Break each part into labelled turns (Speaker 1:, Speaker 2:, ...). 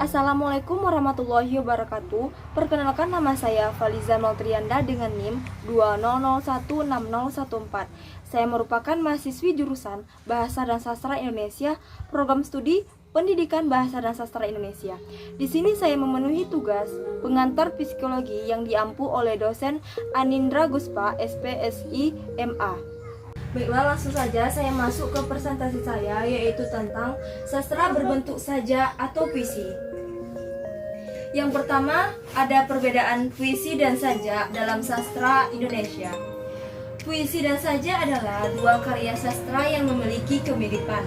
Speaker 1: Assalamualaikum warahmatullahi wabarakatuh. Perkenalkan, nama saya Faliza Maltrianda dengan NIM 200160014. Saya merupakan mahasiswi jurusan Bahasa dan Sastra Indonesia, Program Studi Pendidikan Bahasa dan Sastra Indonesia. Di sini saya memenuhi tugas pengantar psikologi yang diampu oleh dosen Anindra Guspa, SPSI MA. Baiklah, langsung saja saya masuk ke presentasi saya, yaitu tentang sastra berbentuk saja atau puisi. Yang pertama, ada perbedaan puisi dan sajak dalam sastra Indonesia. Puisi dan sajak adalah dua karya sastra yang memiliki kemiripan.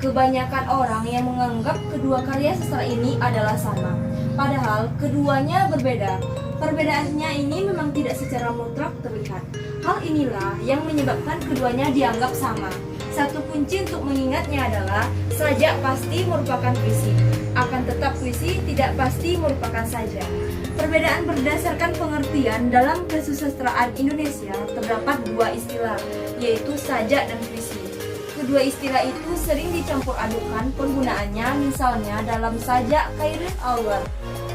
Speaker 1: Kebanyakan orang yang menganggap kedua karya sastra ini adalah sama, padahal keduanya berbeda. Perbedaannya ini memang tidak secara mutlak terlihat. Hal inilah yang menyebabkan keduanya dianggap sama. Satu kunci untuk mengingatnya adalah sajak pasti merupakan puisi, akan tetap puisi tidak pasti merupakan sajak. Perbedaan berdasarkan pengertian dalam kesusastraan Indonesia terdapat dua istilah, yaitu sajak dan puisi. Kedua istilah itu sering dicampur adukan penggunaannya, misalnya dalam sajak Khairil Anwar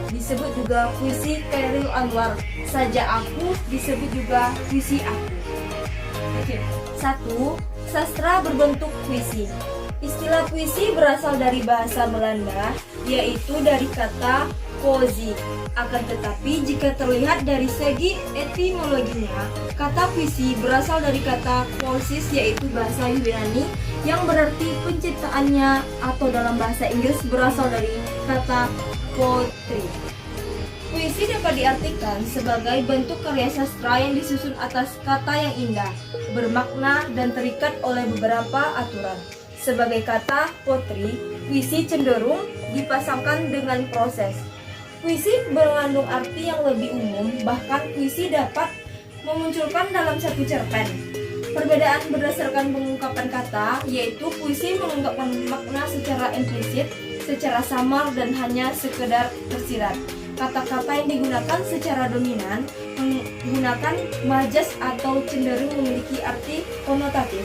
Speaker 1: disebut juga puisi Khairil Anwar, sajak aku disebut juga puisi aku. Oke. 1. Sastra berbentuk puisi. Istilah puisi berasal dari bahasa Belanda, yaitu dari kata poëzie. Akan tetapi jika terlihat dari segi etimologinya, kata puisi berasal dari kata poesis, yaitu bahasa Yunani yang berarti penciptaannya, atau dalam bahasa Inggris berasal dari kata poetry. Puisi dapat diartikan sebagai bentuk karya sastra yang disusun atas kata yang indah, bermakna, dan terikat oleh beberapa aturan. Sebagai kata potri, puisi cenderung dipasangkan dengan proses. Puisi mengandung arti yang lebih umum, bahkan puisi dapat memunculkan dalam satu cerpen. Perbedaan berdasarkan pengungkapan kata, yaitu puisi mengungkapkan makna secara implisit, secara samar, dan hanya sekedar tersirat. Kata-kata yang digunakan secara dominan menggunakan majas atau cenderung memiliki arti konotatif.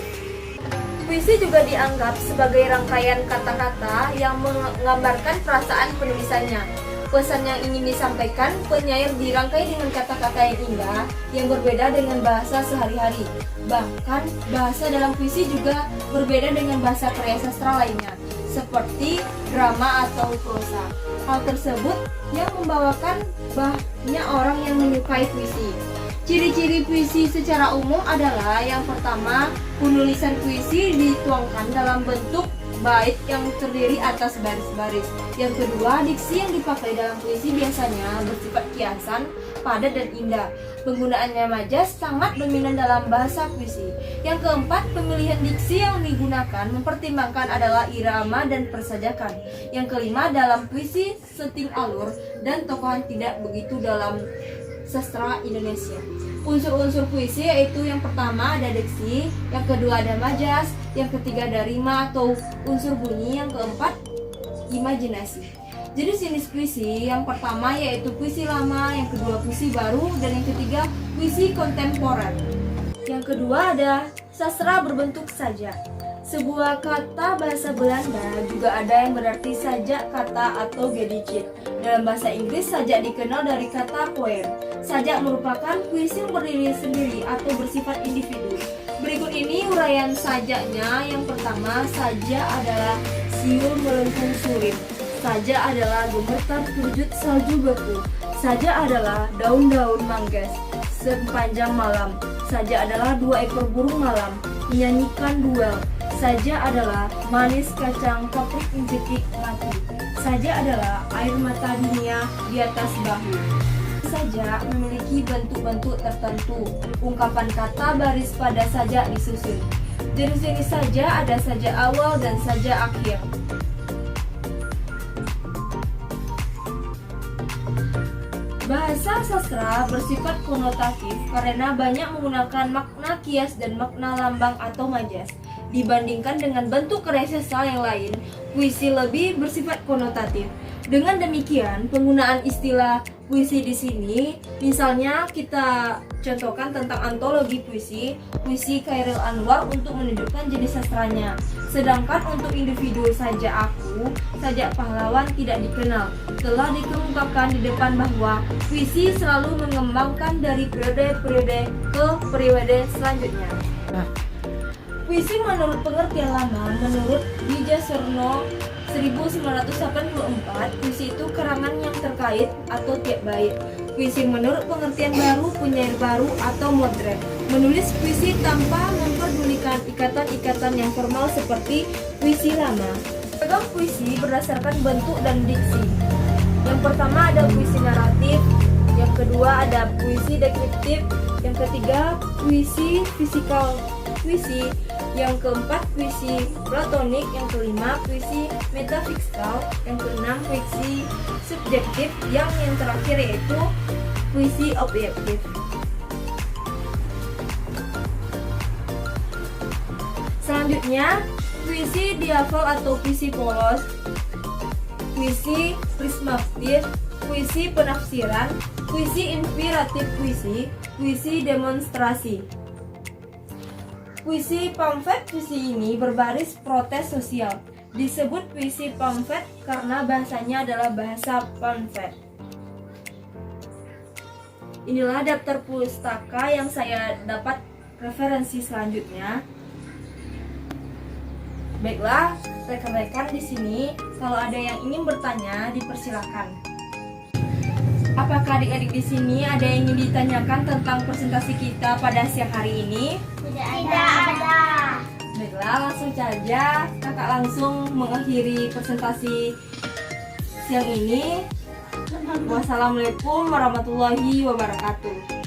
Speaker 1: Puisi juga dianggap sebagai rangkaian kata-kata yang menggambarkan perasaan penulisannya. Pesan yang ingin disampaikan penyair dirangkai dengan kata-kata yang indah yang berbeda dengan bahasa sehari-hari. Bahkan bahasa dalam puisi juga berbeda dengan bahasa karya sastra lainnya, seperti drama atau prosa. Hal tersebut yang membawakan banyak orang yang menyukai puisi. Ciri-ciri puisi secara umum adalah: yang pertama, penulisan puisi dituangkan dalam bentuk bait yang terdiri atas baris-baris. Yang kedua, diksi yang dipakai dalam puisi biasanya bersifat kiasan, padat, dan indah. Penggunaannya majas sangat dominan dalam bahasa puisi. Yang keempat, pemilihan diksi yang digunakan mempertimbangkan adalah irama dan persajakan. Yang kelima, dalam puisi setting alur dan tokohan tidak begitu dalam sastra Indonesia. Unsur-unsur puisi yaitu: yang pertama ada diksi, yang kedua ada majas, yang ketiga ada rima atau unsur bunyi, yang keempat imajinasi. Jenis-jenis puisi yang pertama yaitu puisi lama, yang kedua puisi baru, dan yang ketiga puisi kontemporer. Yang kedua ada sastra berbentuk sajak. Sebuah kata bahasa Belanda juga ada yang berarti sajak kata atau gedicht. Dalam bahasa Inggris, sajak dikenal dari kata poem. Sajak merupakan puisi yang berdiri sendiri atau bersifat individu. Berikut ini uraian sajaknya. Yang pertama, sajak adalah siul melengkung surim. Sajak adalah gemetar terjut salju beku. Sajak adalah daun-daun manggas sepanjang malam. Sajak adalah dua ekor burung malam menyanyikan duel. Sajak adalah manis kacang kaprik mencekik mati. Sajak adalah air mata dunia di atas bahu. Sajak memiliki bentuk-bentuk tertentu. Ungkapan kata baris pada sajak disusun. Jenis-jenis sajak ada sajak awal dan sajak akhir. Bahasa sastra bersifat konotatif karena banyak menggunakan makna kias dan makna lambang atau majas. Dibandingkan dengan bentuk karya sastra yang lain, puisi lebih bersifat konotatif. Dengan demikian, penggunaan istilah puisi di sini, misalnya kita contohkan tentang antologi puisi Chairil Anwar untuk menunjukkan jenis sastranya. Sedangkan untuk individu Sajak Aku, Sajak Pahlawan tidak dikenal. Telah dikemukakan di depan bahwa puisi selalu mengembangkan dari periode-periode ke periode selanjutnya. Puisi menurut pengertian lama, menurut Wijasurno 1984, puisi itu karangan yang terkait atau tiap bait. Puisi menurut pengertian baru, penyair baru atau modern, menulis puisi tanpa memperdulikan ikatan-ikatan yang formal seperti puisi lama. Beragam puisi berdasarkan bentuk dan diksi. Yang pertama ada puisi naratif, yang kedua ada puisi deskriptif, yang ketiga puisi fisikal puisi, yang keempat puisi platonik, yang kelima puisi metafiksikal, yang keenam puisi subjektif, yang terakhir yaitu puisi objektif. Selanjutnya puisi diafal atau puisi polos, puisi prismatik, puisi penafsiran, puisi inspiratif puisi demonstrasi. Puisi pamflet puisi ini berbaris protes sosial. Disebut puisi pamflet karena bahasanya adalah bahasa pamflet. Inilah daftar pustaka yang saya dapat referensi selanjutnya. Baiklah, rekan-rekan di sini, kalau ada yang ingin bertanya, dipersilakan. Apakah adik-adik di sini ada yang ingin ditanyakan tentang presentasi kita pada siang hari ini?
Speaker 2: Tidak ada.
Speaker 1: Baiklah, langsung saja kakak langsung mengakhiri presentasi siang ini. Wassalamualaikum warahmatullahi wabarakatuh.